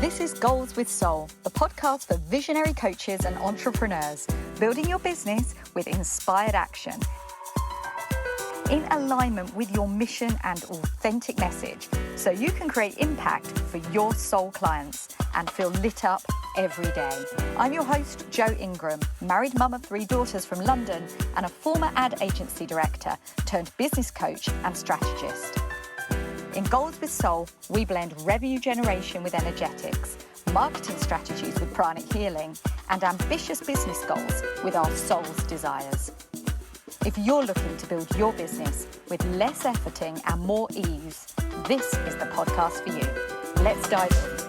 This is Goals with Soul, the podcast for visionary coaches and entrepreneurs, building your business with inspired action. In alignment with your mission and authentic message, so you can create impact for your soul clients and feel lit up every day. I'm your host, Jo Ingram, married mum of 3 daughters from London and a former ad agency director turned business coach and strategist. In Goals with Soul, we blend revenue generation with energetics, marketing strategies with pranic healing, and ambitious business goals with our soul's desires. If you're looking to build your business with less efforting and more ease, this is the podcast for you. Let's dive in.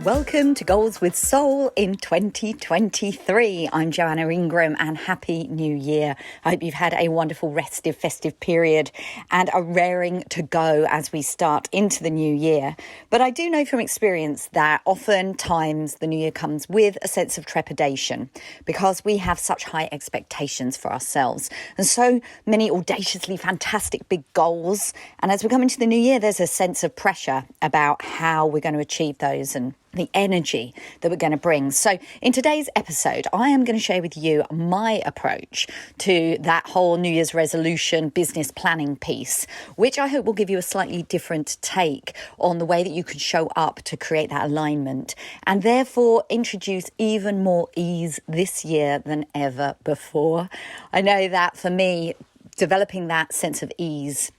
Welcome to Goals with Soul in 2023. I'm Joanna Ingram and Happy New Year. I hope you've had a wonderful restive, festive period and are raring to go as we start into the new year. But I do know from experience that oftentimes the new year comes with a sense of trepidation because we have such high expectations for ourselves and so many audaciously fantastic big goals. And as we come into the new year, there's a sense of pressure about how we're going to achieve those and the energy that we're going to bring. So in today's episode, I am going to share with you my approach to that whole New Year's resolution business planning piece, which I hope will give you a slightly different take on the way that you can show up to create that alignment and therefore introduce even more ease this year than ever before. I know that for me, developing that sense of ease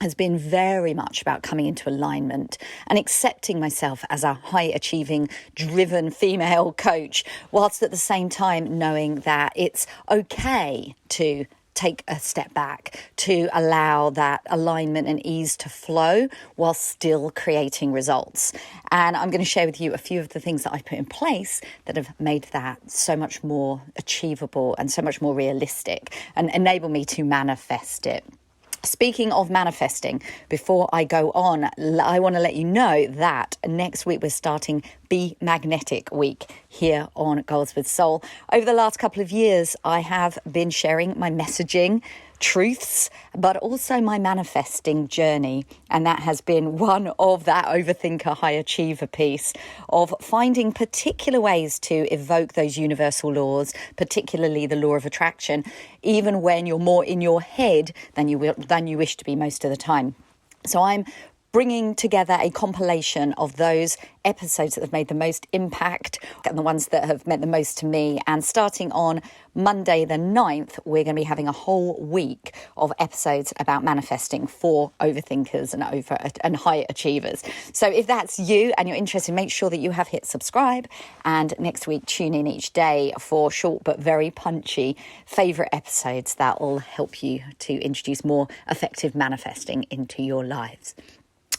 has been very much about coming into alignment and accepting myself as a high-achieving, driven female coach, whilst at the same time knowing that it's okay to take a step back, to allow that alignment and ease to flow while still creating results. And I'm going to share with you a few of the things that I've put in place that have made that so much more achievable and so much more realistic and enable me to manifest it. Speaking of manifesting, before I go on, I want to let you know that next week we're starting Be Magnetic Week here on Goals with Soul. Over the last couple of years, I have been sharing my messaging, truths, but also my manifesting journey. And that has been one of that overthinker, high achiever piece of finding particular ways to evoke those universal laws, particularly the law of attraction, even when you're more in your head than you wish to be most of the time. So I'm bringing together a compilation of those episodes that have made the most impact and the ones that have meant the most to me. And starting on Monday the 9th, we're going to be having a whole week of episodes about manifesting for overthinkers and high achievers. So if that's you and you're interested, make sure that you have hit subscribe. And next week, tune in each day for short but very punchy favourite episodes that will help you to introduce more effective manifesting into your lives.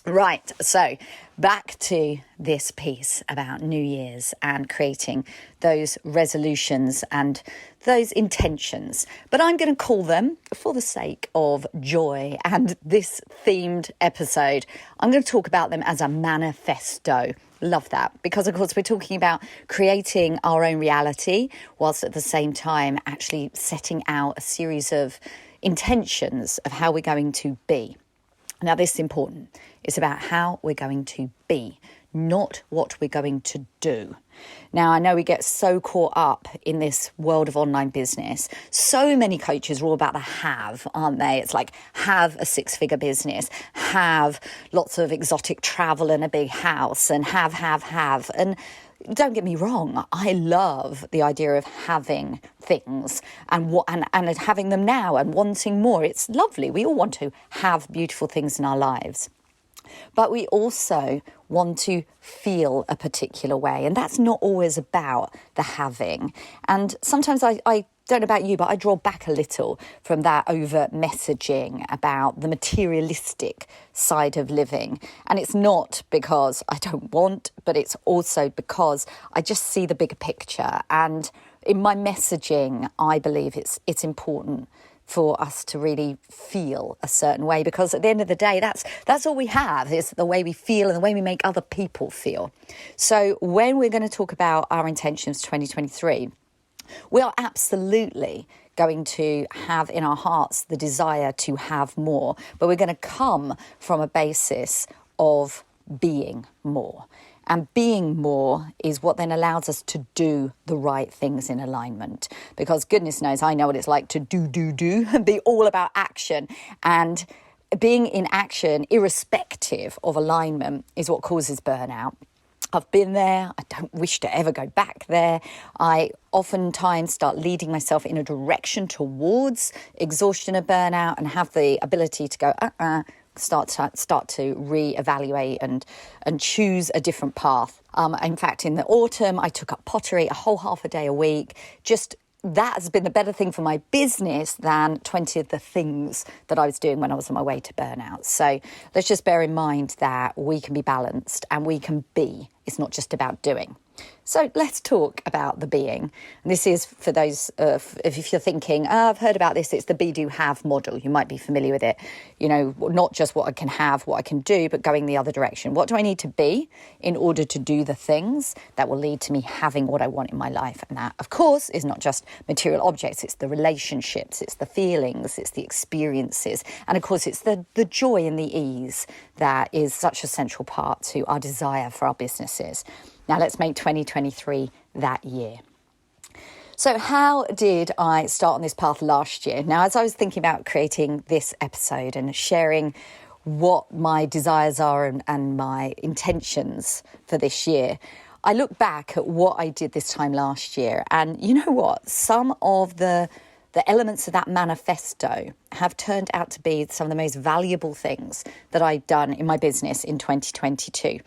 Right, so back to this piece about New Year's and creating those resolutions and those intentions. But I'm going to call them, for the sake of joy and this themed episode, I'm going to talk about them as a manifesto. Love that, because of course we're talking about creating our own reality whilst at the same time actually setting out a series of intentions of how we're going to be. Now, this is important. It's about how we're going to be, not what we're going to do. Now, I know we get so caught up in this world of online business. So many coaches are all about the have, aren't they? It's like have a 6-figure business, have lots of exotic travel and a big house, and have. And don't get me wrong, I love the idea of having things and having them now and wanting more. It's lovely. We all want to have beautiful things in our lives. But we also want to feel a particular way. And that's not always about the having. And sometimes I don't know about you, but I draw back a little from that overt messaging about the materialistic side of living. And it's not because I don't want, but it's also because I just see the bigger picture. And in my messaging, I believe it's important for us to really feel a certain way, because at the end of the day, that's all we have, is the way we feel and the way we make other people feel. So when we're going to talk about our intentions 2023, we are absolutely going to have in our hearts the desire to have more, but we're going to come from a basis of being more. And being more is what then allows us to do the right things in alignment. Because goodness knows, I know what it's like to do, and be all about action. And being in action, irrespective of alignment, is what causes burnout. I've been there. I don't wish to ever go back there. I oftentimes start leading myself in a direction towards exhaustion or burnout, and have the ability to go, start to reevaluate and choose a different path. In fact, in the autumn, I took up pottery, a whole half a day a week. Just that has been the better thing for my business than 20 of the things that I was doing when I was on my way to burnout. So let's just bear in mind that we can be balanced and we can be. It's not just about doing. So let's talk about the being. And this is for those, if you're thinking, I've heard about this, it's the be, do, have model. You might be familiar with it. You know, not just what I can have, what I can do, but going the other direction. What do I need to be in order to do the things that will lead to me having what I want in my life? And that, of course, is not just material objects. It's the relationships, it's the feelings, it's the experiences. And of course, it's the joy and the ease that is such a central part to our desire for our businesses. Now, let's make 2023 that year. So how did I start on this path last year? Now, as I was thinking about creating this episode and sharing what my desires are and my intentions for this year, I look back at what I did this time last year. And you know what? Some of the elements of that manifesto have turned out to be some of the most valuable things that I've done in my business in 2022.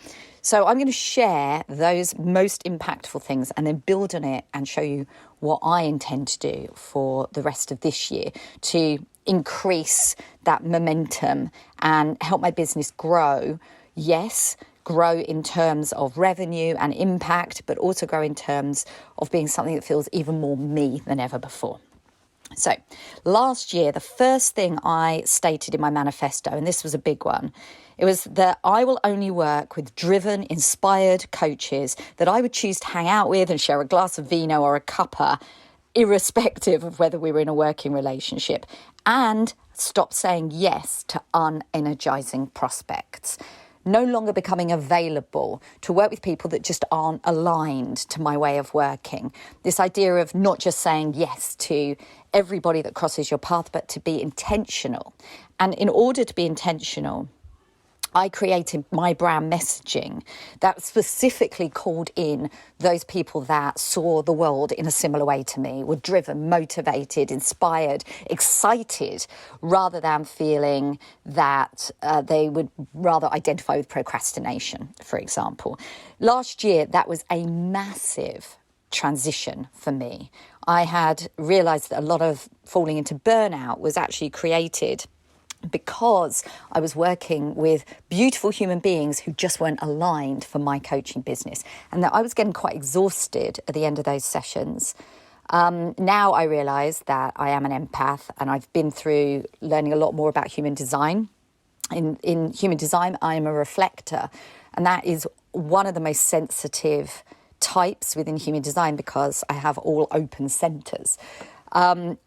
So I'm going to share those most impactful things and then build on it and show you what I intend to do for the rest of this year to increase that momentum and help my business grow. Yes, grow in terms of revenue and impact, but also grow in terms of being something that feels even more me than ever before. So last year, the first thing I stated in my manifesto, and this was a big one, it was that I will only work with driven, inspired coaches that I would choose to hang out with and share a glass of vino or a cuppa, irrespective of whether we were in a working relationship, and stop saying yes to unenergizing prospects. No longer becoming available to work with people that just aren't aligned to my way of working. This idea of not just saying yes to everybody that crosses your path, but to be intentional. And in order to be intentional, I created my brand messaging that specifically called in those people that saw the world in a similar way to me, were driven, motivated, inspired, excited, rather than feeling that they would rather identify with procrastination, for example. Last year, that was a massive transition for me. I had realized that a lot of falling into burnout was actually created because I was working with beautiful human beings who just weren't aligned for my coaching business, and that I was getting quite exhausted at the end of those sessions. Now I realise that I am an empath, and I've been through learning a lot more about human design. In human design, I am a reflector, and that is one of the most sensitive types within human design because I have all open centres.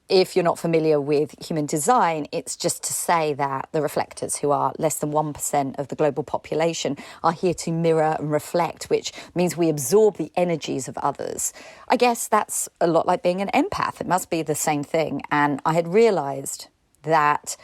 If you're not familiar with human design, it's just to say that the reflectors, who are less than 1% of the global population, are here to mirror and reflect, which means we absorb the energies of others. I guess that's a lot like being an empath. It must be the same thing. And I had realised that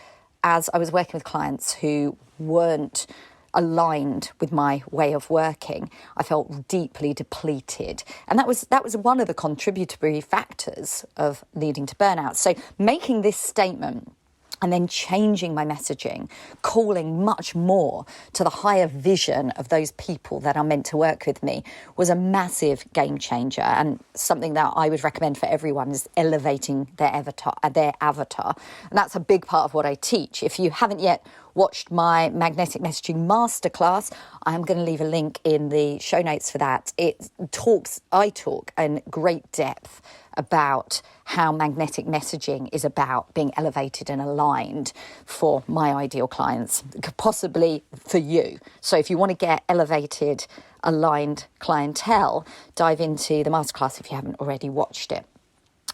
as I was working with clients who weren't aligned with my way of working, I felt deeply depleted. And that was one of the contributory factors of leading to burnout. So making this statement and then changing my messaging, calling much more to the higher vision of those people that are meant to work with me, was a massive game changer, and something that I would recommend for everyone is elevating their avatar. And that's a big part of what I teach. If you haven't yet watched my magnetic messaging masterclass, I'm going to leave a link in the show notes for that. I talk in great depth about how magnetic messaging is about being elevated and aligned for my ideal clients, possibly for you. So if you want to get elevated, aligned clientele, dive into the masterclass if you haven't already watched it.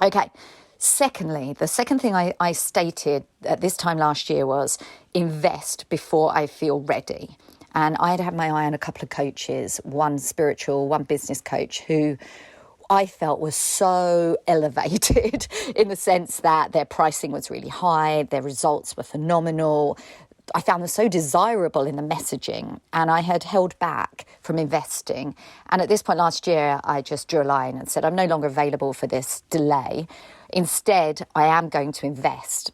Okay. Secondly, the second thing I stated at this time last year was invest before I feel ready. And I had had my eye on a couple of coaches, one spiritual, one business coach, who I felt was so elevated in the sense that their pricing was really high, their results were phenomenal. I found them so desirable in the messaging, and I had held back from investing. And at this point last year, I just drew a line and said, I'm no longer available for this delay. Instead, I am going to invest.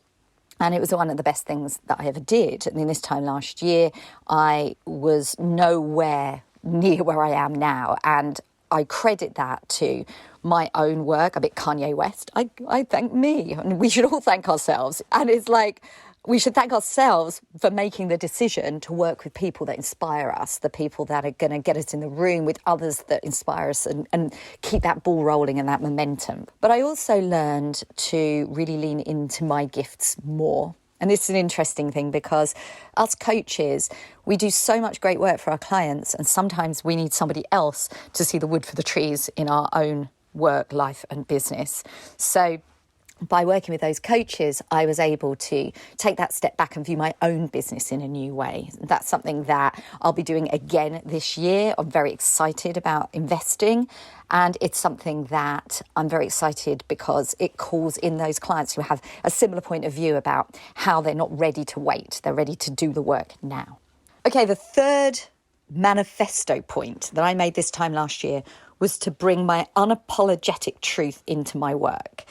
And it was one of the best things that I ever did. And then this time last year, I was nowhere near where I am now. And I credit that to my own work, a bit Kanye West. I thank me, and we should all thank ourselves. And it's like, we should thank ourselves for making the decision to work with people that inspire us, the people that are going to get us in the room with others that inspire us and keep that ball rolling and that momentum. But I also learned to really lean into my gifts more. And this is an interesting thing because us coaches, we do so much great work for our clients, and sometimes we need somebody else to see the wood for the trees in our own work, life and business. So by working with those coaches, I was able to take that step back and view my own business in a new way. That's something that I'll be doing again this year. I'm very excited about investing, and it's something that I'm very excited because it calls in those clients who have a similar point of view about how they're not ready to wait. They're ready to do the work now. Okay, the third manifesto point that I made this time last year was to bring my unapologetic truth into my work.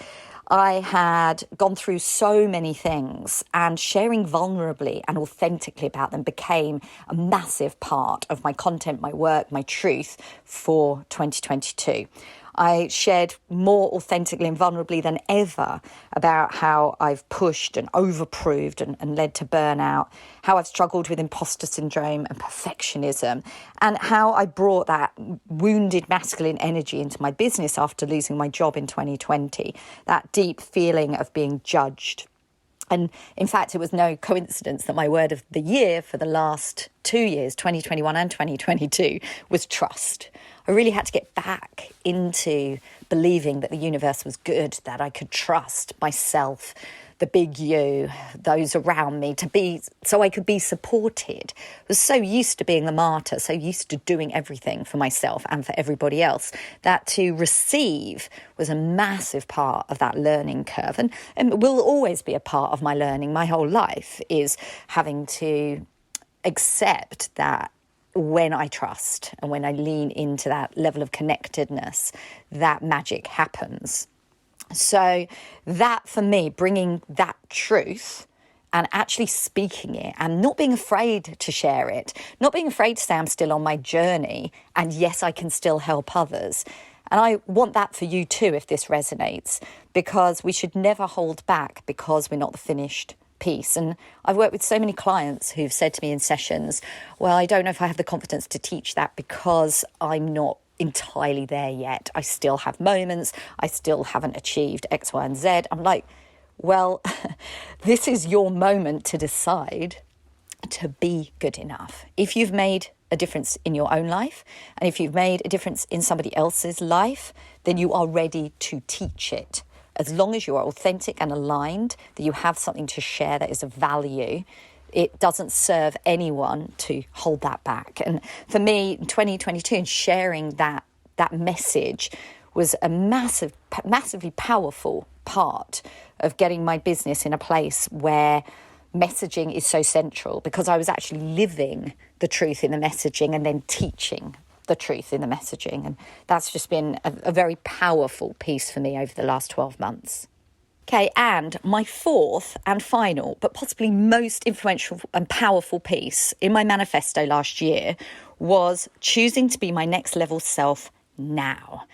I had gone through so many things, and sharing vulnerably and authentically about them became a massive part of my content, my work, my truth for 2022. I shared more authentically and vulnerably than ever about how I've pushed and overproved and led to burnout, how I've struggled with imposter syndrome and perfectionism, and how I brought that wounded masculine energy into my business after losing my job in 2020, that deep feeling of being judged. And in fact, it was no coincidence that my word of the year for the last 2 years, 2021 and 2022, was trust. I really had to get back into believing that the universe was good, that I could trust myself, the big you, those around me, so I could be supported. I was so used to being the martyr, so used to doing everything for myself and for everybody else, that to receive was a massive part of that learning curve, and will always be a part of my learning. My whole life is having to accept that when I trust and when I lean into that level of connectedness, that magic happens. So that, for me, bringing that truth and actually speaking it and not being afraid to share it, not being afraid to say I'm still on my journey and yes, I can still help others. And I want that for you too, if this resonates, because we should never hold back because we're not the finished piece. And I've worked with so many clients who've said to me in sessions, well, I don't know if I have the confidence to teach that because I'm not entirely there yet. I still have moments. I still haven't achieved X, Y, and Z. I'm like, well, this is your moment to decide to be good enough. If you've made a difference in your own life, and if you've made a difference in somebody else's life, then you are ready to teach it. As long as you are authentic and aligned, that you have something to share that is of value, it doesn't serve anyone to hold that back. And for me, in 2022, and sharing that message was a massively powerful part of getting my business in a place where messaging is so central, because I was actually living the truth in the messaging and then teaching the truth in the messaging. And that's just been a very powerful piece for me over the last 12 months. Okay, and my fourth and final, but possibly most influential and powerful piece in my manifesto last year was choosing to be my next level self now.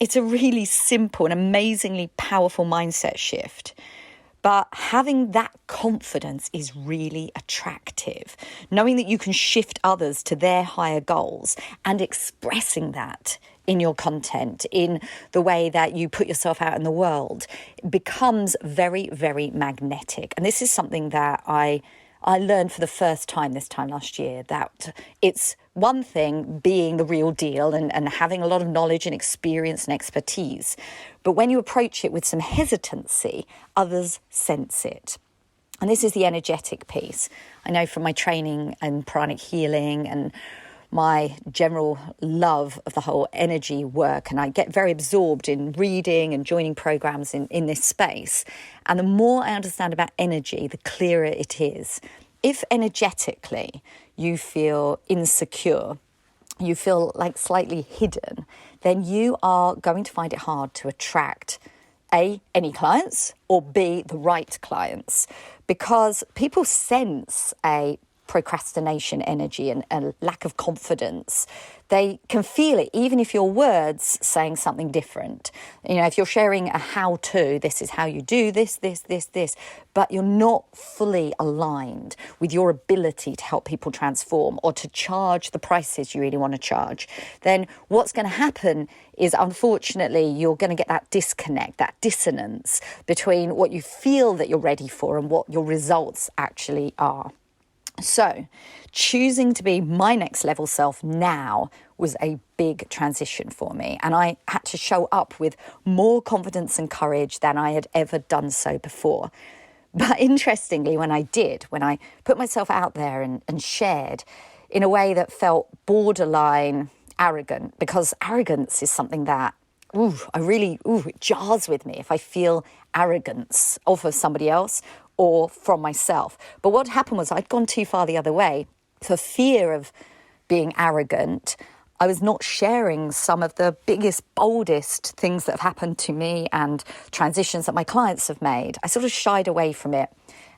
It's a really simple and amazingly powerful mindset shift. But having that confidence is really attractive. Knowing that you can shift others to their higher goals and expressing that in your content, in the way that you put yourself out in the world, becomes very, very magnetic. And this is something that I learned for the first time this time last year, that it's one thing being the real deal and having a lot of knowledge and experience and expertise. But when you approach it with some hesitancy, others sense it. And this is the energetic piece. I know from my training and pranic healing and my general love of the whole energy work, and I get very absorbed in reading and joining programs in this space. And the more I understand about energy, the clearer it is. If energetically you feel insecure, you feel like slightly hidden, then you are going to find it hard to attract A, any clients, or B, the right clients, because people sense a procrastination energy and a lack of confidence. They can feel it, even if your words saying something different. You know, if you're sharing a how-to, this is how you do this, but you're not fully aligned with your ability to help people transform or to charge the prices you really want to charge, then what's going to happen is, unfortunately, you're going to get that disconnect, that dissonance between what you feel that you're ready for and what your results actually are. So choosing to be my next level self now was a big transition for me. And I had to show up with more confidence and courage than I had ever done so before. But interestingly, when I put myself out there and shared in a way that felt borderline arrogant, because arrogance is something that it jars with me if I feel arrogance off of somebody else or from myself. But what happened was I'd gone too far the other way. For fear of being arrogant, I was not sharing some of the biggest, boldest things that have happened to me and transitions that my clients have made. I sort of shied away from it.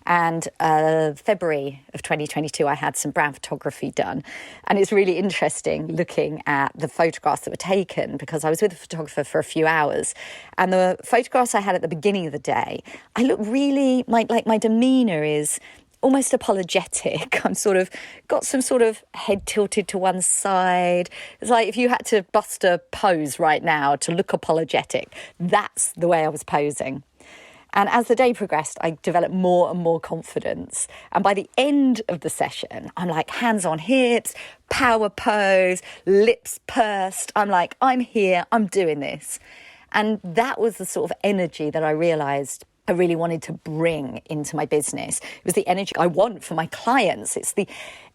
And February of 2022, I had some brand photography done. And it's really interesting looking at the photographs that were taken, because I was with a photographer for a few hours. And the photographs I had at the beginning of the day, I look really, my demeanour is almost apologetic. I'm sort of got some sort of head tilted to one side. It's like if you had to bust a pose right now to look apologetic, that's the way I was posing. And as the day progressed, I developed more and more confidence. And by the end of the session, I'm like hands on hips, power pose, lips pursed. I'm like, I'm here, I'm doing this. And that was the sort of energy that I realized I really wanted to bring into my business. It was the energy I want for my clients. It's the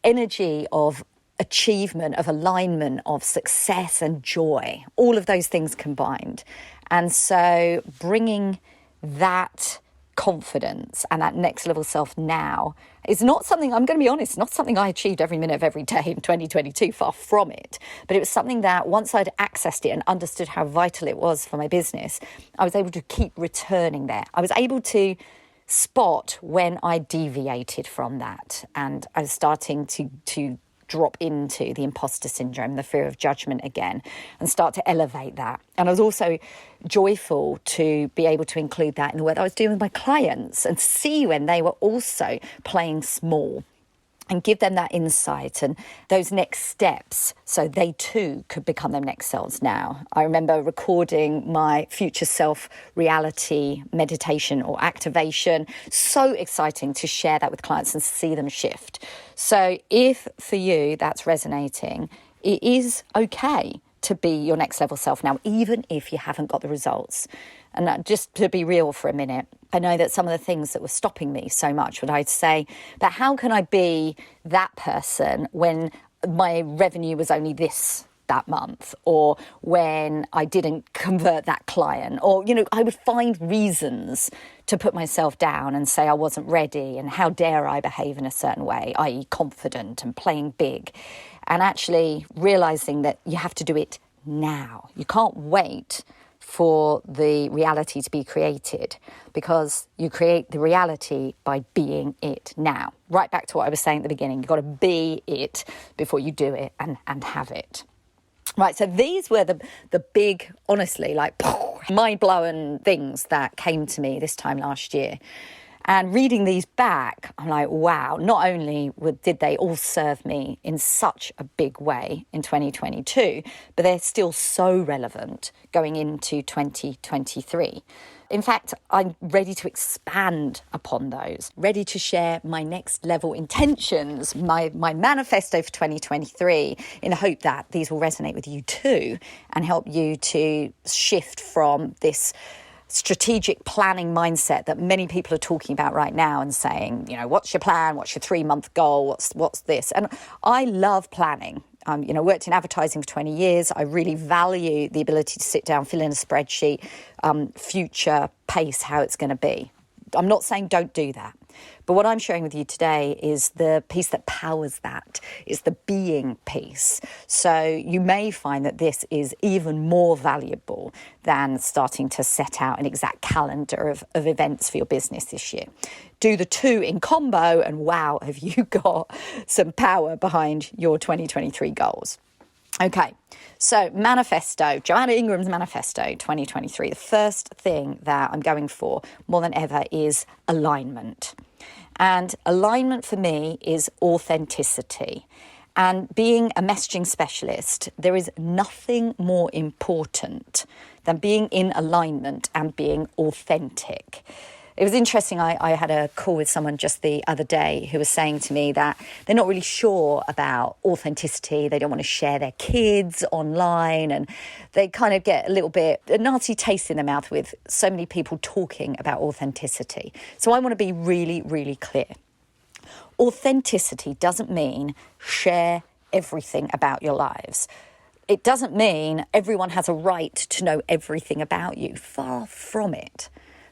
energy of achievement, of alignment, of success and joy, all of those things combined. And so bringing that confidence and that next level self now is not something, I'm going to be honest, not something I achieved every minute of every day in 2022, far from it. But it was something that once I'd accessed it and understood how vital it was for my business, I was able to keep returning there. I was able to spot when I deviated from that, and I was starting to drop into the imposter syndrome, the fear of judgment again, and start to elevate that. And I was also joyful to be able to include that in the work that I was doing with my clients and see when they were also playing small and give them that insight and those next steps so they too could become their next selves now. I remember recording my future self reality meditation or activation. So exciting to share that with clients and see them shift. So if for you that's resonating, it is okay to be your next level self now, even if you haven't got the results. And just to be real for a minute, I know that some of the things that were stopping me so much, would I'd say, but how can I be that person when my revenue was only this that month, or when I didn't convert that client, or, you know, I would find reasons to put myself down and say I wasn't ready and how dare I behave in a certain way, i.e. confident and playing big, and actually realising that you have to do it now. You can't wait for the reality to be created, because you create the reality by being it now. Right back to what I was saying at the beginning, you've got to be it before you do it and have it. Right, so these were the big, honestly, like mind-blowing things that came to me this time last year. And reading these back, I'm like, wow, not only did they all serve me in such a big way in 2022, but they're still so relevant going into 2023. In fact, I'm ready to expand upon those, ready to share my next level intentions, my manifesto for 2023, in the hope that these will resonate with you too and help you to shift from this strategic planning mindset that many people are talking about right now and saying, what's your plan? What's your 3-month goal? What's this? And I love planning. Worked in advertising for 20 years. I really value the ability to sit down, fill in a spreadsheet, future pace how it's going to be. I'm not saying don't do that. But what I'm sharing with you today is the piece that powers that, is the being piece. So you may find that this is even more valuable than starting to set out an exact calendar of events for your business this year. Do the two in combo and wow, have you got some power behind your 2023 goals. Okay, so Manifesto, Joanna Ingram's Manifesto 2023. The first thing that I'm going for more than ever is alignment. And alignment for me is authenticity. And being a messaging specialist, there is nothing more important than being in alignment and being authentic. It was interesting, I had a call with someone just the other day who was saying to me that they're not really sure about authenticity. They don't want to share their kids online, and they kind of get a nasty taste in their mouth with so many people talking about authenticity. So I want to be really, really clear. Authenticity doesn't mean share everything about your lives. It doesn't mean everyone has a right to know everything about you. Far from it.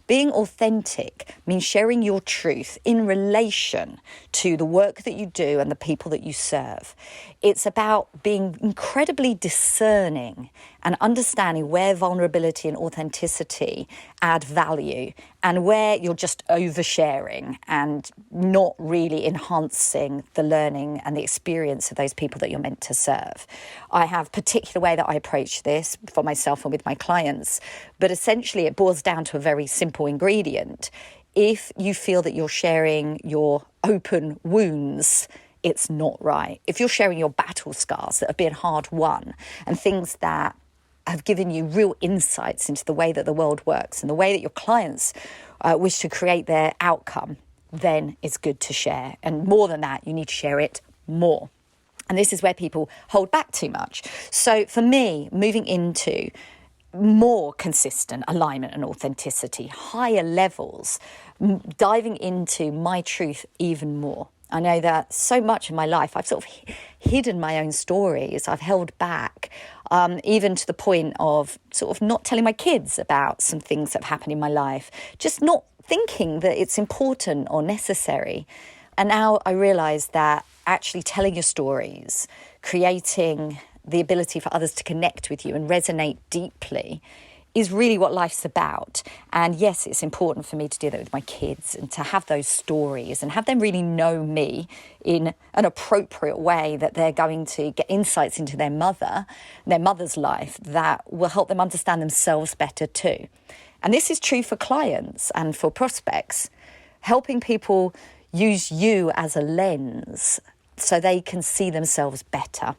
Being authentic means sharing your truth in relation to the work that you do and the people that you serve. It's about being incredibly discerning and understanding where vulnerability and authenticity add value and where you're just oversharing and not really enhancing the learning and the experience of those people that you're meant to serve. I have a particular way that I approach this for myself and with my clients, but essentially it boils down to a very simple ingredient. If you feel that you're sharing your open wounds, it's not right. If you're sharing your battle scars that have been hard won and things that have given you real insights into the way that the world works and the way that your clients wish to create their outcome, then it's good to share. And more than that, you need to share it more. And this is where people hold back too much. So for me, moving into more consistent alignment and authenticity, higher levels, diving into my truth even more. I know that so much in my life, I've sort of hidden my own stories. I've held back, even to the point of sort of not telling my kids about some things that have happened in my life, just not thinking that it's important or necessary. And now I realise that actually telling your stories, creating the ability for others to connect with you and resonate deeply is really what life's about. And yes, it's important for me to do that with my kids and to have those stories and have them really know me in an appropriate way, that they're going to get insights into their mother's life that will help them understand themselves better too. And this is true for clients and for prospects, helping people use you as a lens so they can see themselves better.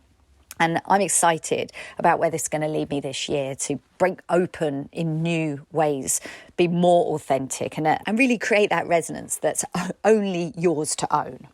And I'm excited about where this is going to lead me this year, to break open in new ways, be more authentic and really create that resonance that's only yours to own.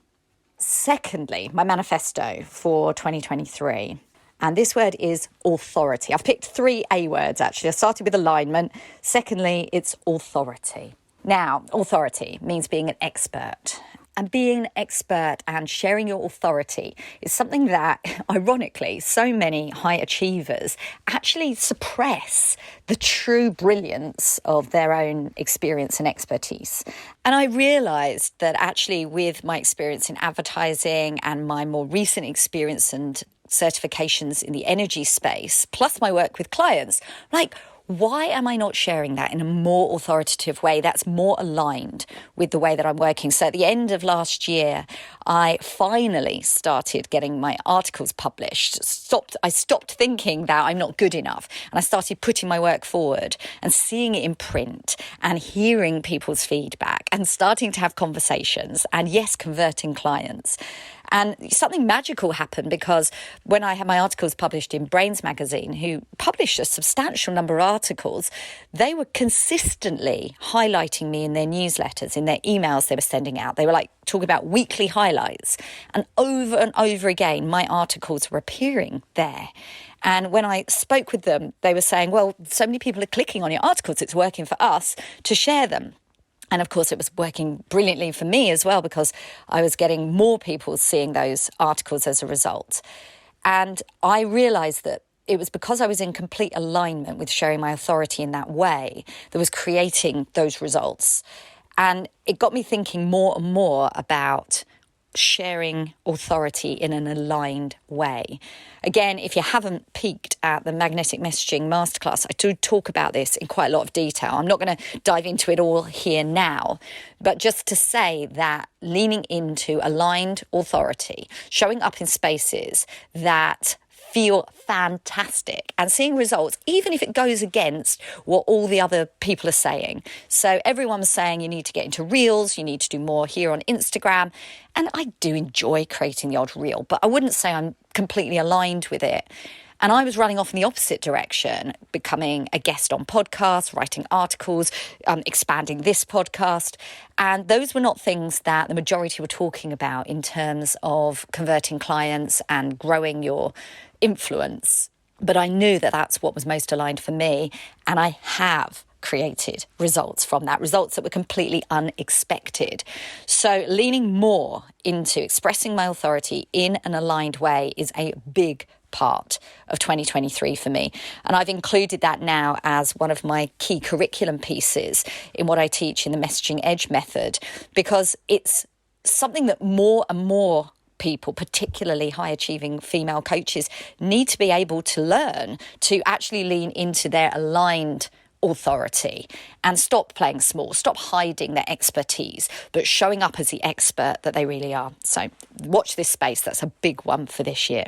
Secondly, my manifesto for 2023. And this word is authority. I've picked 3 A words, actually. I started with alignment. Secondly, it's authority. Now, authority means being an expert. And being an expert and sharing your authority is something that, ironically, so many high achievers actually suppress the true brilliance of their own experience and expertise. And I realised that actually with my experience in advertising and my more recent experience and certifications in the energy space, plus my work with clients, why am I not sharing that in a more authoritative way that's more aligned with the way that I'm working? So at the end of last year, I finally started getting my articles published. I stopped thinking that I'm not good enough, and I started putting my work forward and seeing it in print and hearing people's feedback and starting to have conversations and, yes, converting clients. And something magical happened, because when I had my articles published in Brains magazine, who published a substantial number of articles, they were consistently highlighting me in their newsletters, in their emails they were sending out. They were like talking about weekly highlights. And over again, my articles were appearing there. And when I spoke with them, they were saying, well, so many people are clicking on your articles, it's working for us to share them. And of course, it was working brilliantly for me as well, because I was getting more people seeing those articles as a result. And I realised that it was because I was in complete alignment with sharing my authority in that way that was creating those results. And it got me thinking more and more about sharing authority in an aligned way. Again, if you haven't peeked at the Magnetic Messaging Masterclass, I do talk about this in quite a lot of detail. I'm not going to dive into it all here now, but just to say that leaning into aligned authority, showing up in spaces that feel fantastic and seeing results, even if it goes against what all the other people are saying. So everyone was saying you need to get into reels, you need to do more here on Instagram. And I do enjoy creating the odd reel, but I wouldn't say I'm completely aligned with it. And I was running off in the opposite direction, becoming a guest on podcasts, writing articles, expanding this podcast. And those were not things that the majority were talking about in terms of converting clients and growing your influence. But I knew that that's what was most aligned for me. And I have created results from that, results that were completely unexpected. So leaning more into expressing my authority in an aligned way is a big part of 2023 for me. And I've included that now as one of my key curriculum pieces in what I teach in the Messaging Edge method, because it's something that more and more people, particularly high achieving female coaches, need to be able to learn to actually lean into their aligned authority and stop playing small, stop hiding their expertise, but showing up as the expert that they really are. So watch this space. That's a big one for this year.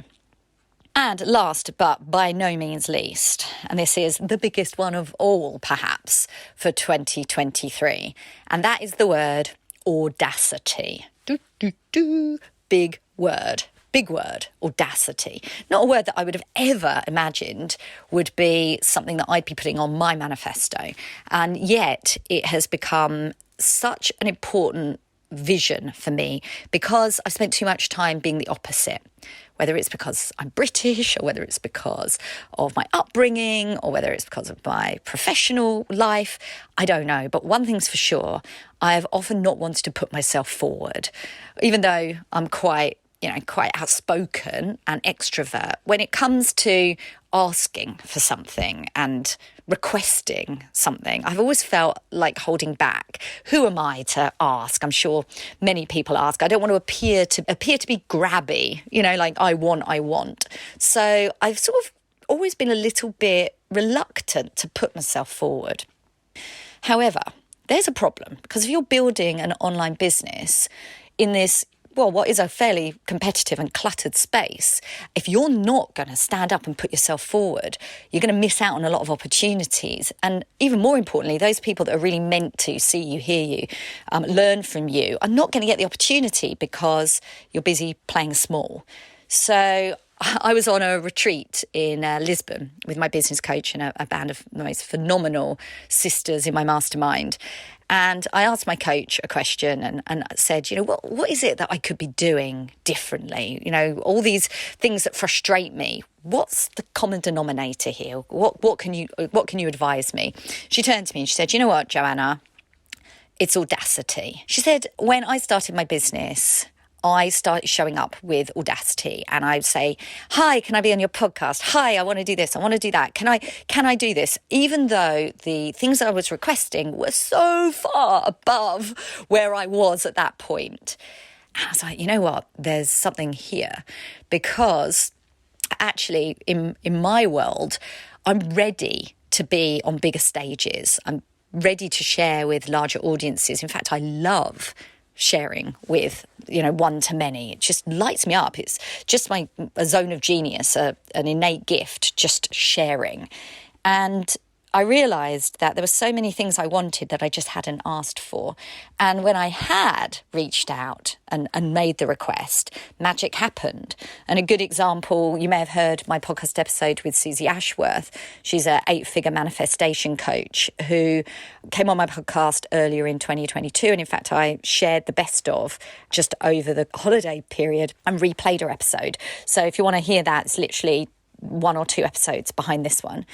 And last, but by no means least, and this is the biggest one of all, perhaps, for 2023, and that is the word audacity. Big word, audacity. Not a word that I would have ever imagined would be something that I'd be putting on my manifesto. And yet it has become such an important vision for me, because I spent too much time being the opposite. Whether it's because I'm British, or whether it's because of my upbringing, or whether it's because of my professional life, I don't know. But one thing's for sure, I have often not wanted to put myself forward, even though I'm quite outspoken and extrovert. When it comes to asking for something and requesting something, I've always felt like holding back. Who am I to ask? I'm sure many people ask. I don't want to appear to be grabby, like I want. So I've sort of always been a little bit reluctant to put myself forward. However, there's a problem, because if you're building an online business in this, what is a fairly competitive and cluttered space, if you're not going to stand up and put yourself forward, you're going to miss out on a lot of opportunities. And even more importantly, those people that are really meant to see you, hear you, learn from you are not going to get the opportunity because you're busy playing small. So I was on a retreat in Lisbon with my business coach and a band of the most phenomenal sisters in my mastermind. And I asked my coach a question and said, what is it that I could be doing differently? All these things that frustrate me. What's the common denominator here? What can you advise me? She turned to me and she said, you know what, Joanna? It's audacity. She said, when I started my business, I started showing up with audacity, and I'd say, hi, can I be on your podcast? Hi, I want to do this. I want to do that. Can I do this? Even though the things that I was requesting were so far above where I was at that point. And I was like, you know what? There's something here, because actually in my world, I'm ready to be on bigger stages. I'm ready to share with larger audiences. In fact, I love sharing with, one to many. It just lights me up. It's just a zone of genius, an innate gift, just sharing. And I realised that there were so many things I wanted that I just hadn't asked for. And when I had reached out and made the request, magic happened. And a good example, you may have heard my podcast episode with Susie Ashworth. She's an 8-figure manifestation coach who came on my podcast earlier in 2022. And in fact, I shared the best of just over the holiday period and replayed her episode. So if you want to hear that, it's literally 1 or 2 episodes behind this one.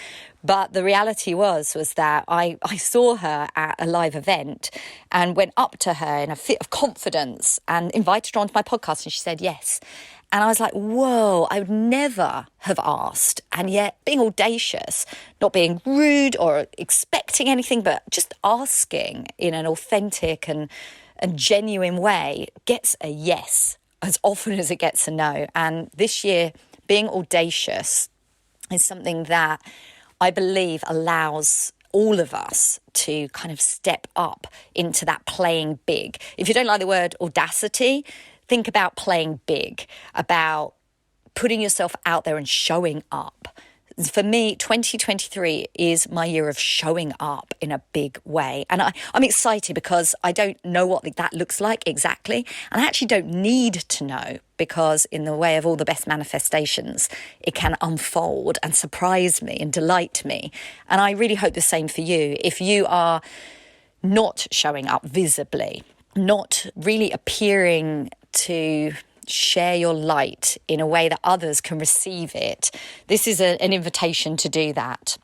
But the reality was that I saw her at a live event and went up to her in a fit of confidence and invited her onto my podcast, and she said yes. And I was like, whoa, I would never have asked. And yet being audacious, not being rude or expecting anything, but just asking in an authentic and genuine way gets a yes as often as it gets a no. And this year, being audacious is something that I believe allows all of us to kind of step up into that playing big. If you don't like the word audacity, think about playing big, about putting yourself out there and showing up. For me, 2023 is my year of showing up in a big way. And I'm excited because I don't know what that looks like exactly. And I actually don't need to know, because in the way of all the best manifestations, it can unfold and surprise me and delight me. And I really hope the same for you. If you are not showing up visibly, not really appearing to share your light in a way that others can receive it, this is an invitation to do that.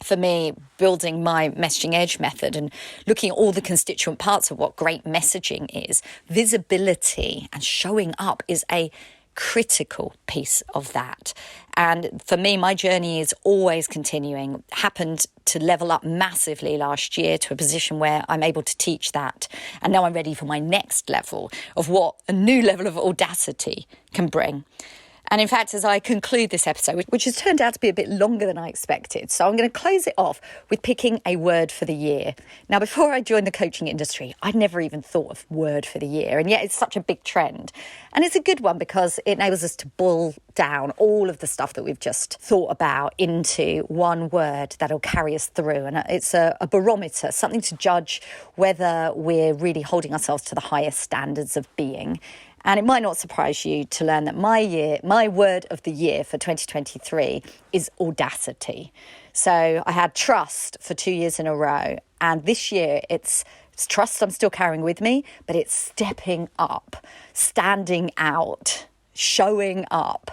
For me, building my messaging edge method and looking at all the constituent parts of what great messaging is, visibility and showing up is a critical piece of that. And for me, my journey is always continuing. Happened to level up massively last year to a position where I'm able to teach that. And now I'm ready for my next level of what a new level of audacity can bring. And in fact, as I conclude this episode, which has turned out to be a bit longer than I expected, so I'm going to close it off with picking a word for the year. Now, before I joined the coaching industry, I'd never even thought of word for the year, and yet it's such a big trend. And it's a good one because it enables us to boil down all of the stuff that we've just thought about into one word that'll carry us through. And it's a barometer, something to judge whether we're really holding ourselves to the highest standards of being. And it might not surprise you to learn that my word of the year for 2023 is audacity. So I had trust for 2 years in a row. And this year it's trust I'm still carrying with me, but it's stepping up, standing out, showing up.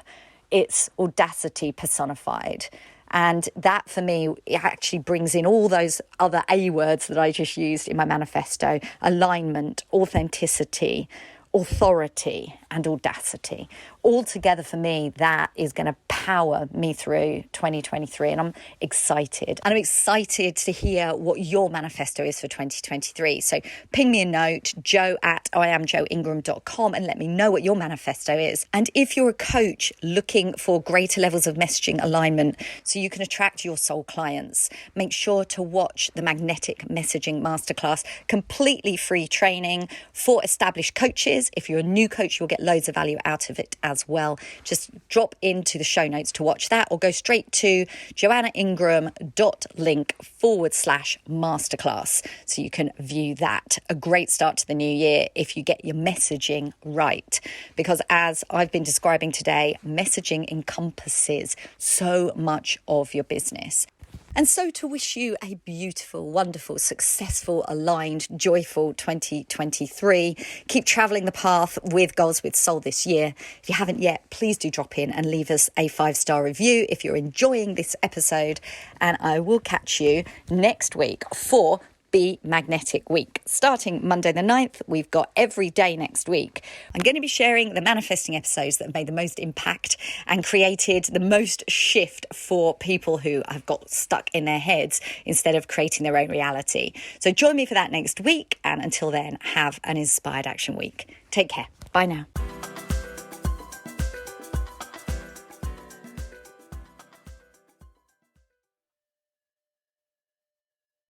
It's audacity personified. And that, for me, it actually brings in all those other A words that I just used in my manifesto: alignment, authenticity, authority and audacity. All together, for me, that is going to power me through 2023. And I'm excited. And I'm excited to hear what your manifesto is for 2023. So ping me a note, joe@iamjoeingram.com, and let me know what your manifesto is. And if you're a coach looking for greater levels of messaging alignment so you can attract your soul clients, make sure to watch the Magnetic Messaging Masterclass, completely free training for established coaches. If you're a new coach, you'll get loads of value out of it as well. Just drop into the show notes to watch that, or go straight to joannaingram.link/masterclass so you can view that. A great start to the new year if you get your messaging right, because as I've been describing today, messaging encompasses so much of your business. And so to wish you a beautiful, wonderful, successful, aligned, joyful 2023. Keep travelling the path with Goals with Soul this year. If you haven't yet, please do drop in and leave us a 5-star review if you're enjoying this episode. And I will catch you next week for Be Magnetic Week. Starting Monday the 9th, we've got every day next week. I'm going to be sharing the manifesting episodes that have made the most impact and created the most shift for people who have got stuck in their heads instead of creating their own reality. So join me for that next week. And until then, have an inspired action week. Take care. Bye now.